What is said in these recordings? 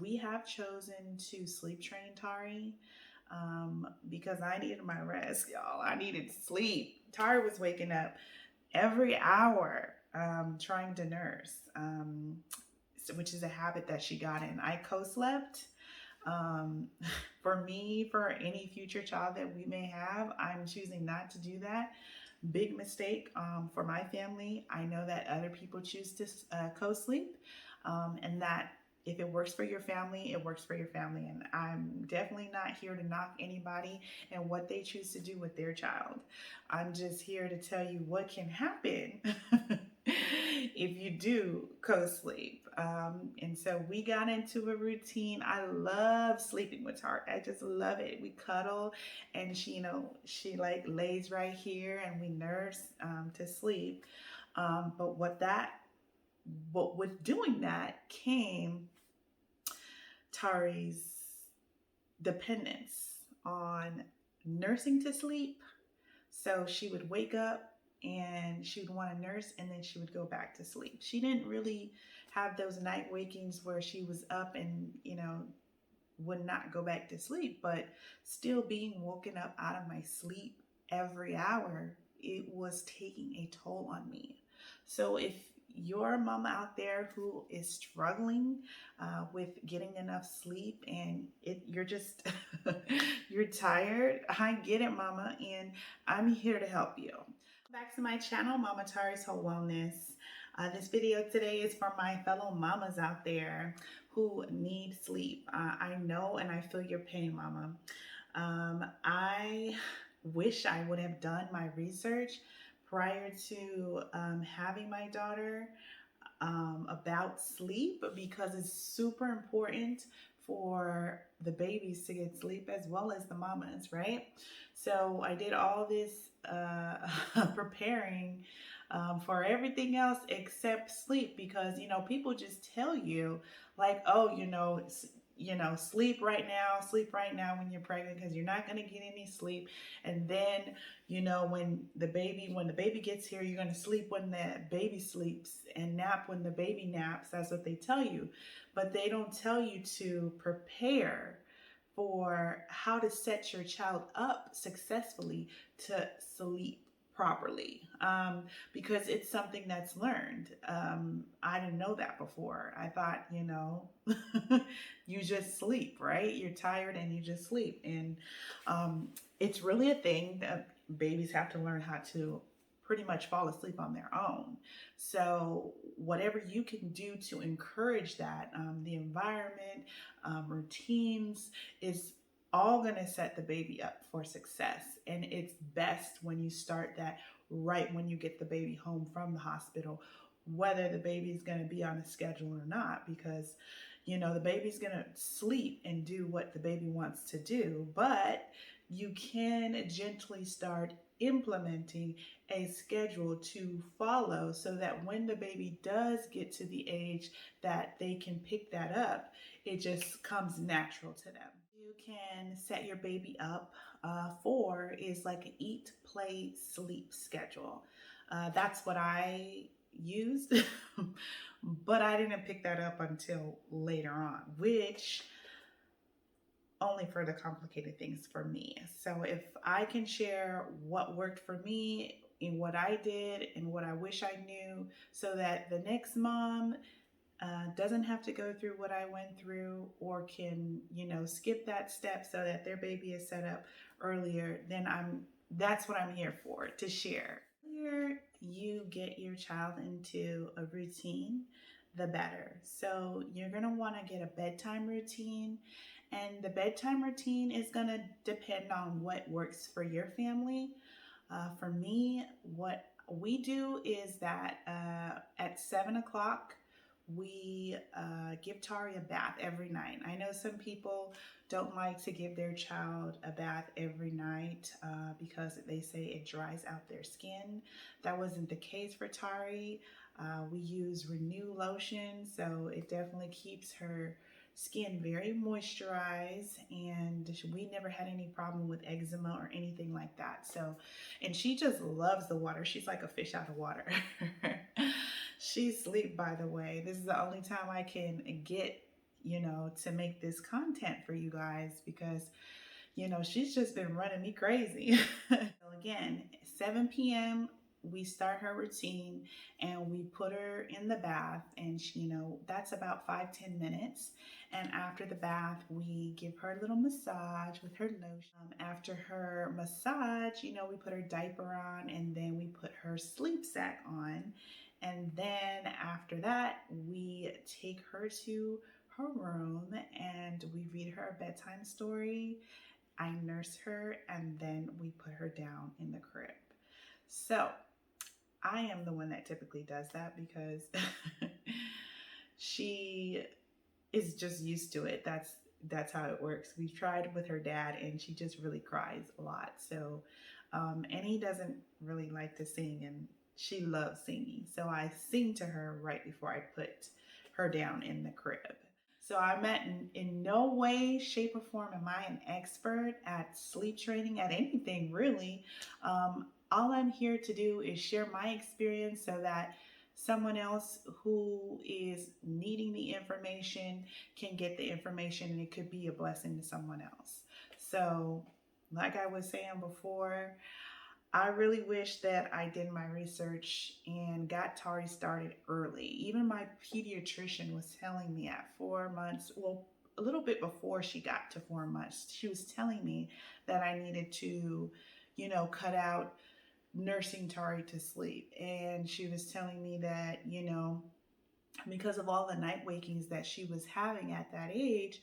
we have chosen to sleep train Tari because I needed my rest, y'all. I needed sleep. Tari was waking up every hour trying to nurse, which is a habit that she got in. I co-slept. Um, for me, for any future child that we may have, I'm choosing not to do that. Big mistake for my family. I know that other people choose to co-sleep, and that if it works for your family, it works for your family. And I'm definitely not here to knock anybody and what they choose to do with their child. I'm just here to tell you what can happen if you do co-sleep. And so we got into a routine. I love sleeping with her. I just love it. We cuddle, and she like lays right here, and we nurse to sleep. But with doing that came Tari's dependence on nursing to sleep. So she would wake up and she would want to nurse, and then she would go back to sleep. She didn't really have those night wakings where she was up and, would not go back to sleep, but still being woken up out of my sleep every hour, it was taking a toll on me. So if you're a mama out there who is struggling with getting enough sleep, and you're just you're tired, I get it, mama, and I'm here to help you. Back to my channel, mamatariswholewellness. This video today is for my fellow mamas out there who need sleep. I know and I feel your pain, mama. I wish I would have done my research prior to having my daughter about sleep, because it's super important for the babies to get sleep as well as the mamas, right? So I did all this preparing for everything else except sleep, because people just tell you like, oh, sleep sleep right now when you're pregnant, because you're not going to get any sleep. And then when the baby gets here, you're going to sleep when the baby sleeps and nap when the baby naps. That's what they tell you, but they don't tell you to prepare for how to set your child up successfully to sleep properly, because it's something that's learned. I didn't know that before. I thought, you just sleep, right? You're tired and you just sleep. And it's really a thing that babies have to learn how to pretty much fall asleep on their own. So whatever you can do to encourage that, the environment, routines, is all going to set the baby up for success. And it's best when you start that right when you get the baby home from the hospital, whether the baby is going to be on a schedule or not, because the baby's going to sleep and do what the baby wants to do. But you can gently start implementing a schedule to follow, so that when the baby does get to the age that they can pick that up, it just comes natural to them. You can set your baby up for is like an eat, play, sleep schedule. That's what I used, but I didn't pick that up until later on, which only for the complicated things for me. So if I can share what worked for me and what I did and what I wish I knew, so that the next mom doesn't have to go through what I went through, or can, skip that step so that their baby is set up earlier, then that's what I'm here for, to share. The earlier you get your child into a routine, the better. So you're going to want to get a bedtime routine, and the bedtime routine is going to depend on what works for your family. For me, what we do is that at 7 o'clock, we give Tari a bath every night. I know some people don't like to give their child a bath every night because they say it dries out their skin. That wasn't the case for Tari. We use Renew lotion, so it definitely keeps her skin very moisturized, and we never had any problem with eczema or anything like that. So, and she just loves the water. She's like a fish out of water. She sleep, by the way. This is the only time I can get to make this content for you guys because, she's just been running me crazy. So again, 7 p.m. we start her routine and we put her in the bath, and that's about 5-10 minutes. And after the bath, we give her a little massage with her lotion. After her massage, we put her diaper on, and then we put her sleep sack on. And then after that, we take her to her room and we read her a bedtime story. I nurse her, and then we put her down in the crib. So I am the one that typically does that because she is just used to it. That's how it works. We've tried with her dad, and she just really cries a lot. So, and he doesn't really like to sing, and she loves singing. So I sing to her right before I put her down in the crib. So I'm in no way, shape, or form am I an expert at sleep training, at anything really. All I'm here to do is share my experience so that someone else who is needing the information can get the information, and it could be a blessing to someone else. So, like I was saying before, I really wish that I did my research and got Tari started early. Even my pediatrician was telling me at 4 months, well, a little bit before she got to 4 months, she was telling me that I needed to, cut out nursing Tari to sleep. And she was telling me that, because of all the night wakings that she was having at that age,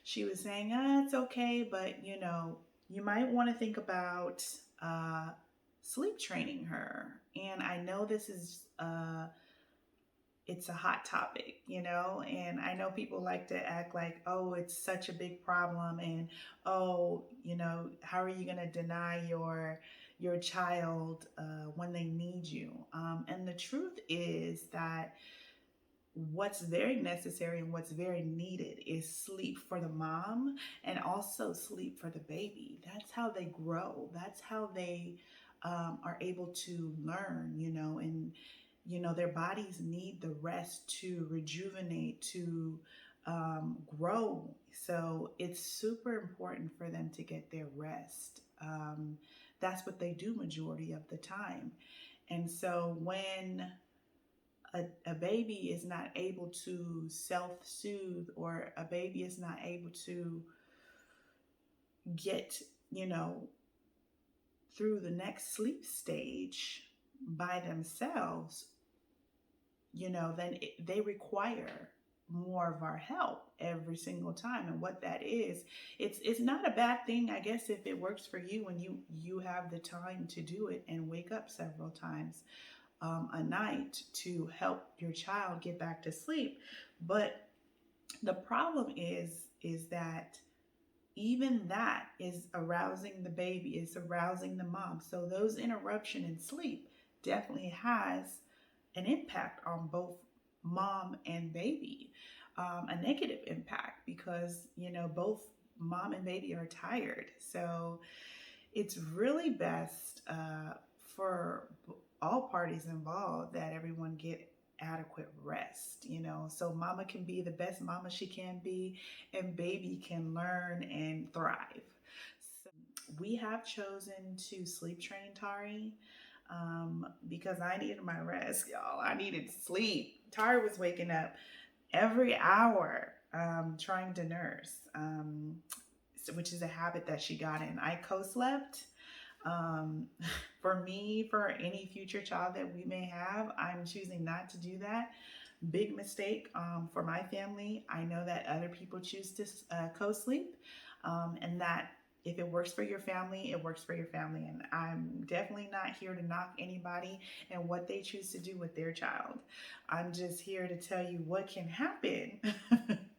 she was saying, it's okay, but you might want to think about sleep training her. And I know this is it's a hot topic, and I know people like to act like, oh, it's such a big problem, and oh, how are you going to deny your child when they need you? And the truth is that what's very necessary and what's very needed is sleep for the mom and also sleep for the baby. That's how they grow. That's how they are able to learn, and their bodies need the rest to rejuvenate, to grow. So it's super important for them to get their rest. That's what they do majority of the time. And so when a baby is not able to self-soothe, or a baby is not able to get, through the next sleep stage by themselves, then they require more of our help every single time. And what that is, it's not a bad thing, I guess, if it works for you and you have the time to do it and wake up several times a night to help your child get back to sleep. But the problem is that even that is arousing the baby, is arousing the mom. So those interruption in sleep definitely has an impact on both mom and baby, a negative impact, because both mom and baby are tired. So it's really best for all parties involved that everyone get adequate rest, so mama can be the best mama she can be, and baby can learn and thrive. So we have chosen to sleep train Tari because I needed my rest, y'all. I needed sleep. Tari was waking up every hour trying to nurse, which is a habit that she got in. I co-slept. Um, for me, for any future child that we may have, I'm choosing not to do that. Big mistake for my family. I know that other people choose to co-sleep, and that if it works for your family, it works for your family. And I'm definitely not here to knock anybody and what they choose to do with their child. I'm just here to tell you what can happen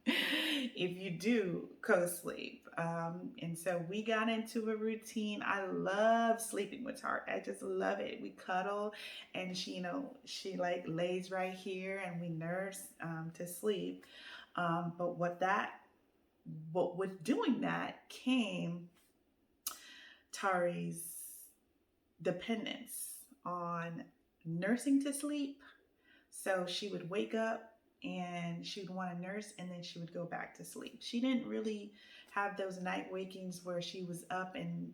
if you do co-sleep. And so we got into a routine. I love sleeping with her. I just love it. We cuddle, and she like lays right here, and we nurse to sleep. But with doing that came Tari's dependence on nursing to sleep. So she would wake up and she would want to nurse, and then she would go back to sleep. She didn't really have those night wakings where she was up and,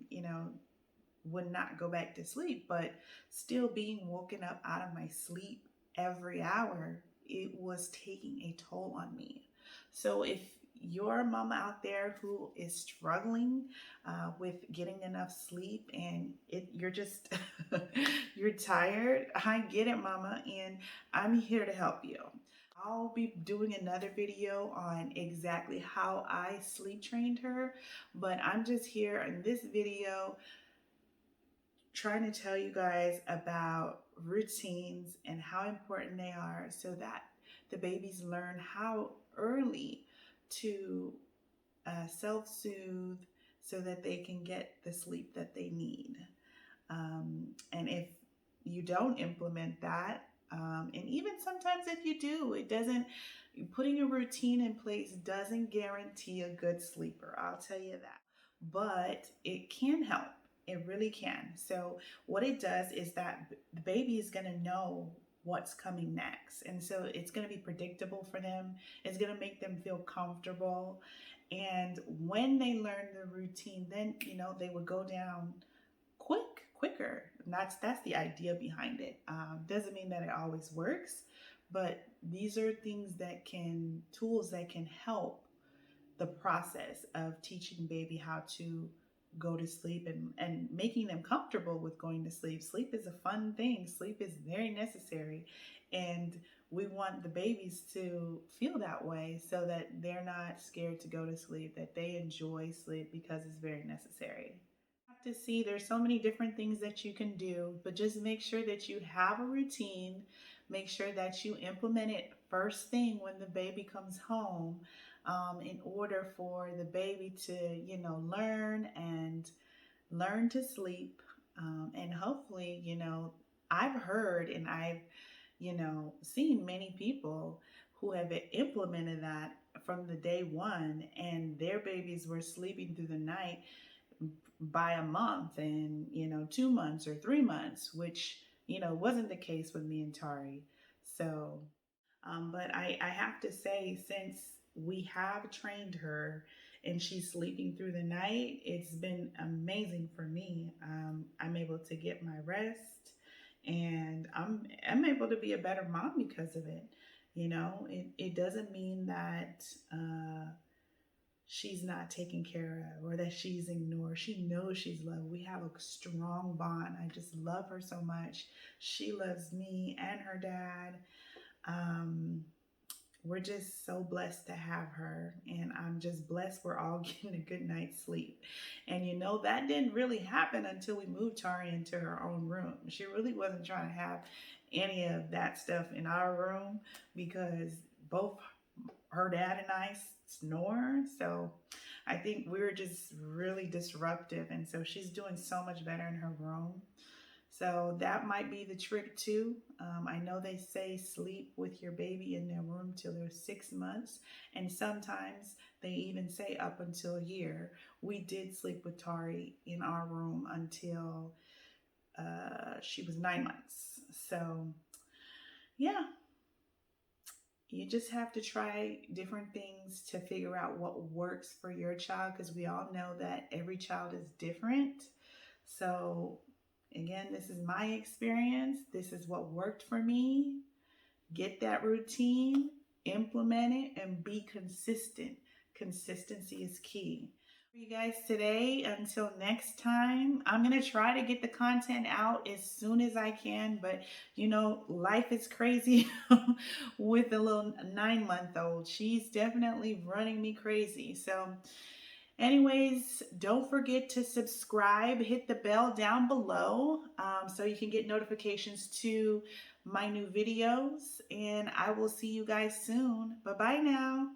would not go back to sleep, but still being woken up out of my sleep every hour, it was taking a toll on me. So if you're a mama out there who is struggling with getting enough sleep, and you're just you're tired, I get it, mama, and I'm here to help you. I'll be doing another video on exactly how I sleep trained her, but I'm just here in this video trying to tell you guys about routines and how important they are, so that the babies learn how early to self-soothe, so that they can get the sleep that they need. And if you don't implement that, and even sometimes if you do, it doesn't, putting a routine in place doesn't guarantee a good sleeper. I'll tell you that. But it can help. It really can. So what it does is that the baby is going to know what's coming next. And so it's going to be predictable for them. It's going to make them feel comfortable. And when they learn the routine, then, they would go down quicker. And that's the idea behind it. Doesn't mean that it always works, but these are tools that can help the process of teaching baby how to go to sleep, and making them comfortable with going to sleep. Sleep is a fun thing. Sleep is very necessary. And we want the babies to feel that way, so that they're not scared to go to sleep, that they enjoy sleep because it's very necessary. To see, there's so many different things that you can do, but just make sure that you have a routine. Make sure that you implement it first thing when the baby comes home, in order for the baby to learn to sleep, and hopefully, I've heard and I've seen many people who have implemented that from the day one, and their babies were sleeping through the night by a month, and 2 months or 3 months, which wasn't the case with me and Tari. So but I have to say, since we have trained her and she's sleeping through the night, it's been amazing for me. I'm able to get my rest, and I'm able to be a better mom because of it. It doesn't mean that she's not taken care of, or that she's ignored. She knows she's loved. We have a strong bond. I just love her so much. She loves me and her dad. We're just so blessed to have her, and I'm just blessed we're all getting a good night's sleep. And that didn't really happen until we moved Tari into her own room. She really wasn't trying to have any of that stuff in our room, because both her dad and I snore. So I think we were just really disruptive. And so she's doing so much better in her room. So that might be the trick too. I know they say sleep with your baby in their room till they're 6 months. And sometimes they even say up until a year. We did sleep with Tari in our room until she was 9 months. So yeah, you just have to try different things to figure out what works for your child, because we all know that every child is different. So again, this is my experience. This is what worked for me. Get that routine, implement it, and be consistent. Consistency is key. For you guys today, until next time, I'm going to try to get the content out as soon as I can, but life is crazy with a little 9-month-old. She's definitely running me crazy. So anyways, don't forget to subscribe, hit the bell down below, so you can get notifications to my new videos, and I will see you guys soon. Bye-bye now.